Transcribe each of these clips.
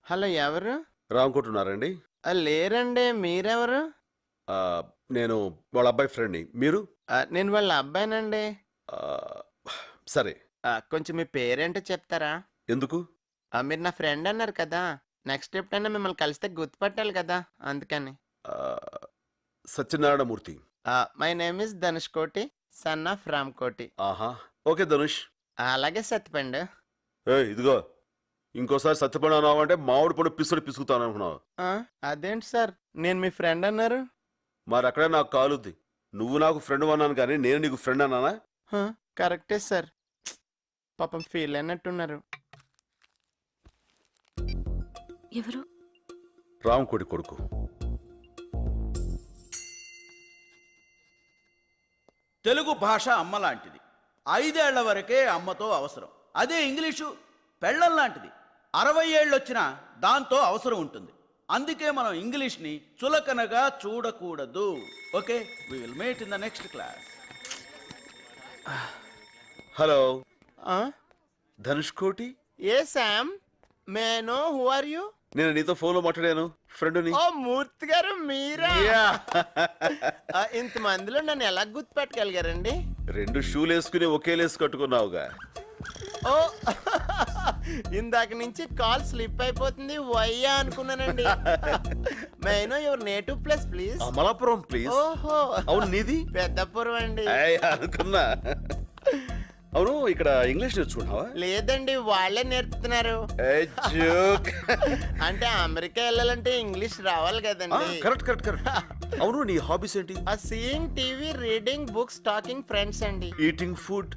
Hello ఎవరు? రామకుంటున్నారండి? లేరండి. మీరెవరు? నేను వాళ్ళ అబ్బాయి ఫ్రెండ్ని. మీరు? నేను వాళ్ళ అబ్బాయినండి. ఆ, సరే. కొంచెం మీ పేరేంటో చెప్తారా? ఎందుకు? మీరు నా ఫ్రెండ్ అన్నారు కదా! నెక్స్ట్ ఎప్పుడైనా మిమ్మల్ని కలిస్తే గుర్తుపట్టాలి కదా! అందుకని. ఆ, Satyanarayana Murthy. My name is Dhanush కోటి, సన్ ఆఫ్ రామ్ కోటి. ఆహా, ఓకే ధనుష్. అలాగే సత్యపండు. ఇదిగో ఇంకోసారి సత్యపడి అన్నావు అంటే మామిడి పండు పిసుడు పిసుకుతాను అనుకున్నావు. అదేంటి సార్, నేను మీ ఫ్రెండ్ అన్నారు? మరి అక్కడే నాకు కాలుద్ది. నువ్వు నాకు ఫ్రెండ్ అన్నాను కానీ నేను నీకు ఫ్రెండ్ అన్నానా? కరెక్టే సార్. పాపం ఫీల్ అయినట్టున్నారు. ఎవరు? రామకోటి కొడుకు. తెలుగు భాష అమ్మ లాంటిది. 5 ఏళ్ల వరకే అమ్మతో అవసరం. అదే ఇంగ్లీషు పెళ్ళం లాంటిది. 60 ఏళ్ళు వచ్చినా దాంతో అవసరం ఉంటుంది. అందుకే మనం ఇంగ్లీష్ని చులకనగా చూడకూడదు. Okay, we will meet in the next class. Hello Dhanush Koti. Hey Sam, may know who are you? నేను నీతో ఫోన్లో మాట్లాడాను, ఫ్రెండ్ని. ఓ మూర్తి గారు మీరా? ఇంతమందిలో నన్ను ఎలా గుర్తుపెట్టగలిగారండి? 2 షూలు వేసుకుని ఒకే లేసు కట్టుకున్నావుగా. ఓ ఇందాక నుంచి కాల్ స్లిప్ అయిపోతుంది వయ్యా అనుకున్నానండి. Maino your native place please. Amalapuram please. ఓహో, అవును నీది? పెద్దపురం అండి. అనుకున్నా. అవును, ఇక్కడ ఇంగ్లీష్ నేర్చుకున్నావా? లేదండి, వాళ్ళే నేర్పుతున్నారు. అంటే అమెరికా వెళ్ళాలంటే ఇంగ్లీష్ రావాలి కదండి. Correct correct correct. అవును, నీ హాబీస్ ఏంటి? Seeing TV, reading books, talking friends అండి. Eating food?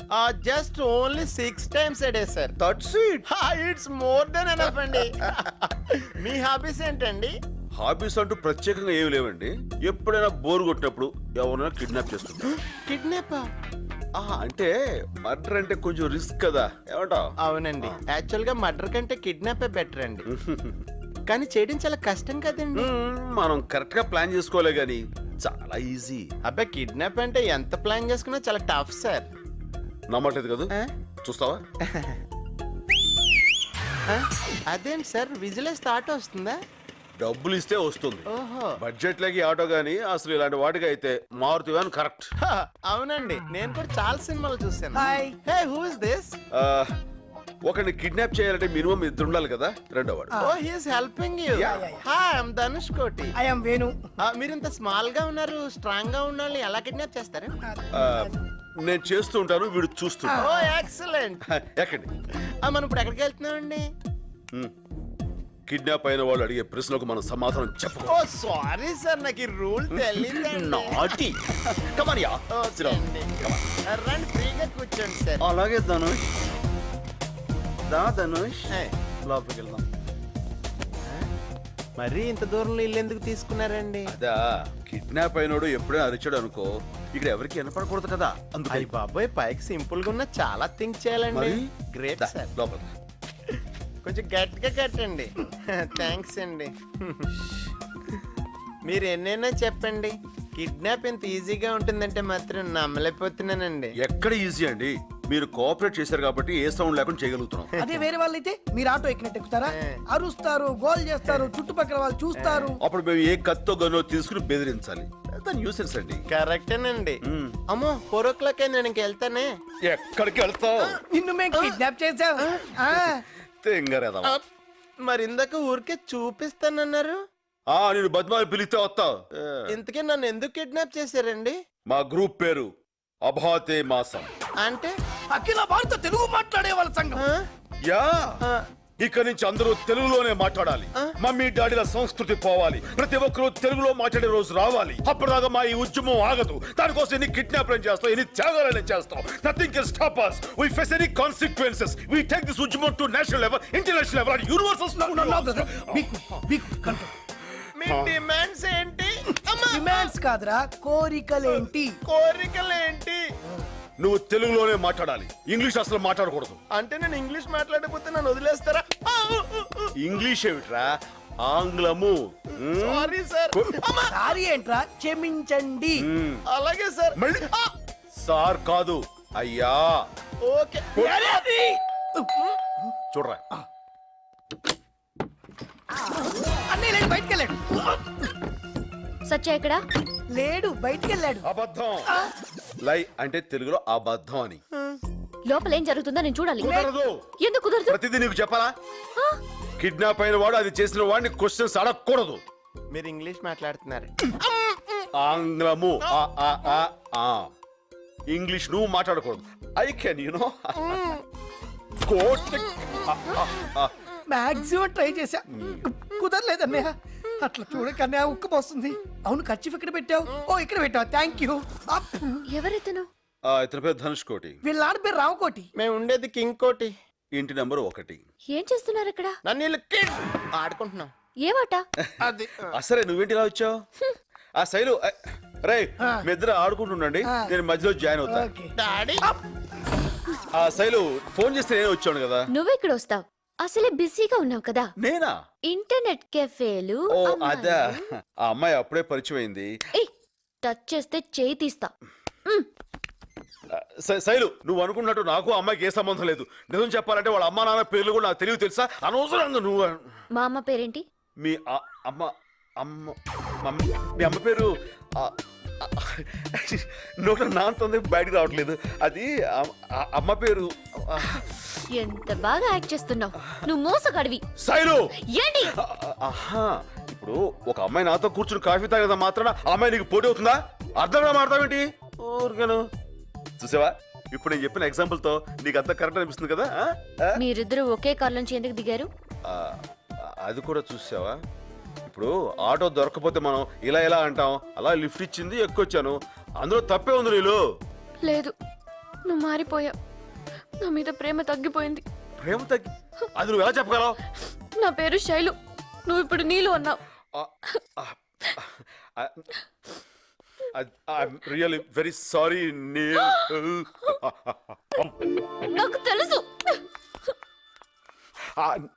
Just only 6 times a day sir. That's it. It's more than enough అండి. మీ హాబీస్ ఏంటండి? హాబీస్ అంటూ ప్రత్యేకంగా ఏమి లేవండి. ఎప్పుడైనా బోర్ కొట్టినప్పుడు ఎవరైనా కిడ్నాప్ చేస్తుంటా. కిడ్నాపా? అంటే మర్డర్ అంటే కొంచెం రిస్క్ కదా, ఏమంటావ్? అవునండి, యాక్చువల్ గా మర్డర్ కంటే కిడ్నాపే బెటర్ అండి. కానీ చేయడం చాలా కష్టం కదండి. మనం కరెక్ట్ గా ప్లాన్ చేసుకోలే గానీ చాలా ఈజీ. అబ్బాయి, కిడ్నాప్ అంటే ఎంత ప్లాన్ చేసుకున్నా చాలా టఫ్ సార్. నమ్మట్లేదు కదా? చూస్తావా? అదేంటి సార్, విజిలెన్స్ థాట్ వస్తుందా? డబ్బులు ఇస్తే వస్తుంది. ఓహో, బడ్జెట్ లకి ఆటో గానీ అసలు ఇలాంటి వాటికి అయితే మారుతి వ్యాన్ కరెక్ట్. అవునండి, నేను కూడా చాలా సినిమాలు చూసాను. Hey, who is this? ఒకరిని కిడ్నాప్ చేయాలంటే మినిమం 2 ఉండాలి కదా. రెండోవాడు. Oh, he is helping you. Hi, I am Dhanush Koti. I am Venu. మీరు ఇంత స్మాల్ గా ఉన్నారు, స్ట్రాంగ్ గా ఉన్నాళ్ళని ఎలా కిడ్నాప్ చేస్తారు? నేను చేస్తూ ఉంటాను, వీడు చూస్తుంటా. ఓ ఎక్సలెంట్. ఎక్కండి. మనం ఇప్పుడు ఎక్కడికి వెళ్తున్నామండి? కిడ్నాప్ అయిన వాళ్ళు అడిగే ప్రశ్నలకు మనం సమాధానం చెప్పు. ఓ సారీ సార్, నాకు ఈ రూల్ తెలియదండి. నాటి. Come on, yeah. Sit down. Come on. రండి, ఫ్రీగా కూర్చోండి సార్. అలాగే ధనుష్. ధనుష్ లోపలికి వెళ్దాం. మరీ ఇంత దూరంలో ఇల్లు ఎందుకు తీసుకున్నారండి? అదా, కిడ్నాప్ అయినోడు ఎప్పుడైనా అరిచాడు అనుకో, ఇక్కడ ఎవరికి వినపడకూడదు కదా. అయ్య బాబోయ్, పైకి సింపుల్ గా ఉన్న చాలా థింక్ చేయాలండి. Great sir. లోపల కొంచెం గట్టిగా కట్టండి. థ్యాంక్స్ అండి. మీరు ఎన్నైనా చెప్పండి, కిడ్నాప్ ఇంత ఈజీగా ఉంటుందంటే మాత్రం నమ్మలేకపోతున్నానండి. ఎక్కడ ఈజీ అండి, మీరు కోఆపరేట్ చేశారు కాబట్టి ఏ సౌండ్ లేకుండా చేయగలుగుతున్నాం. అదే వేరే వాళ్ళు అయితే మీరు ఆటో ఎక్కినట్టు ఎక్కుతారా? అరుస్తారు, గోల్ చేస్తారు, చుట్టుపక్కల వాళ్ళు చూస్తారు. అప్పుడు మేము ఏ కత్తో గన్నో తీసుకుని బెదిరించాలి. న్యూసెన్స్ అండి. కరెక్టేనండి. అమ్మో, 4 o'clock అయింది, నేను వెళ్తానే. ఎక్కడికి వెళ్తావు? నిన్ను మేము కిడ్నాప్ చేసాం. మరి ఇందాక ఊరికే చూపిస్తానన్నారు. నేను బద్మాలు పిలిస్తే వస్తావు. ఇంతకీ నన్ను ఎందుకు కిడ్నాప్ చేశారండి? మా గ్రూప్ పేరు అభాతే మాసం. అంటే అఖిల భారత తెలుగు మాట్లాడే వాళ్ళ సంఘం. యా, ఇక్కడి నుంచి అందరూ తెలుగులోనే మాట్లాడాలి. మమ్మీ డాడీల సంస్కృతి పోవాలి. ప్రతి ఒక్కరూ తెలుగులో మాట్లాడే రోజు రావాలి. అప్పటిదాకా మా ఈ ఉద్యమం ఆగదు. దానికోసం ఎన్ని కిడ్నాప్లను చేస్తాం, ఎన్ని త్యాగాలను చేస్తాం. Nothing can stop us. We face any consequences. We take this ఉద్యమం to national level, international level, and universal. Me demands ఏంటి? డిమాండ్స్ కాదురా, కోరికలేంటి? కోరికలేంటి? నువ్వు తెలుగులోనే మాట్లాడాలి, ఇంగ్లీష్ అసలు మాట్లాడకూడదు. అంటే నేను ఇంగ్లీష్ మాట్లాడకపోతే నన్ను వదిలేస్తారా? ఇంగ్లీష్ ఏమిట్రా, ఆంగ్లము. Sorry sir. సారీ ఏంట్రా, క్షమించండి. అలాగే సార్. మళ్ళీ సార్ కాదు, అయ్యా. ఓకే. చూడరా, లేడు బయటికి వెళ్ళాడు సత్య ఎక్కడ? లేడు బయటికి వెళ్ళాడు అబద్ధం. లై అంటే తెలుగులో అబద్ధం అని. లోపల ఏం జరుగుతుందో నేను చూడాలి. కుదరదు. ఎందుకు కుదరదు? ప్రతిదీ నీకు చెప్పాలా? ఆ? కిడ్నాప్ అయిన వాడు అది చేసిన వాడిని క్వశ్చన్స్ అడగకూడదు. మీరు ఇంగ్లీష్ మాట్లాడుతున్నారు. ఆంగ్లము ఇంగ్లీష్ నువ్వు మాట్లాడకూడదు. I can you know quote. Maximum try చేశా కుదరలేదు అన్నయ్య. అట్లా చూడకన్నయ్య ఉక్కు పోస్తుంది. అవును ఖర్చు ఇక్కడ పెట్టావు. ఓ ఇక్కడ పెట్టావు, థ్యాంక్ యూ. ఎవరెత్తను? ఇతని పేరు ధనుష్ కోటి. వీళ్ళ ఆడ పేరు రావుకోటి. మేము ఉండేది కింగ్ కోటి. ఇంటి నెంబర్ 1. ఏం చేస్తున్నారు ఇక్కడ? నన్ను వీళ్ళు కిడ్ ఆడుకుంటున్నాం. ఏమాట? అది సరే నువ్వేంటి ఇలా వచ్చావు? ఆ శైలు రే మీ ఇద్దరు ఆడుకుంటుండండి, నేను మధ్యలో జాయిన్ అవుతా. ఓకే. డాడీ ఆ శైలు ఫోన్ చేస్తే నేను వచ్చాను కదా. నువ్వెక్కడ వస్తావు? అసలే బిజీగా ఉన్నావు కదా. నేనా? ఇంటర్నెట్ కెఫేలు ఓ అమ్మాయిలు. అదా, ఆ అమ్మాయి అప్పుడే పరిచయం అయింది. ఏయ్, టచ్ చేస్తే చేయి తీస్తా. శైలు నువ్వు అనుకున్నట్టు నాకు అమ్మాయికి ఏ సంబంధం లేదు. నిజం చెప్పాలంటే వాళ్ళ అమ్మా నాన్న పేర్లు కూడా నాకు తెలియదు తెలుసా. అనవసరంగా నువ్వు మా అమ్మ పేరేంటి? మీ అమ్మ అమ్మ మీ అమ్మ పేరు నోట నాంతుంది బయటకు రావట్లేదు. అది అమ్మ పేరు. ఎంత బాగా యాక్ట్ చేస్తున్నావు. నువ్వు మోసగాడివి. శైలు ఏంటి? ఆహా, ఇప్పుడు ఒక అమ్మాయి నాతో కూర్చుని కాఫీ తాగేదా మాత్రాన ఆ అమ్మాయి నీకు పోటీ అవుతుందా? అర్థంగా మాడతావేంటి? ఊరికను చూసావా, ఇప్పుడు నేను చెప్పిన ఎగ్జాంపుల్ తో నీకు అంత కరెక్ట్ అనిపిస్తుంది కదా. మీరిద్దరూ ఒకే కార్ నుంచి ఎందుకు దిగారు? అది కూడా చూసావా, ఇప్పుడు ఆటో దొరకపోతే మనం ఇలా ఇలా అంటాం. అలా లిఫ్ట్ ఇచ్చింది, ఎక్కొచ్చాను. అందులో తప్పే ఉంది. నీళ్ళు లేదు, నువ్వు మారిపోయావు. నా మీద ప్రేమ తగ్గిపోయింది. ప్రేమ తగ్గి అది నువ్వు ఎలా చెప్పగలవు? నా పేరు శైలు, నువ్వు ఇప్పుడు నీళ్ళు అన్నావు. I'm really very sorry, Neil. నాకు తెలుసు.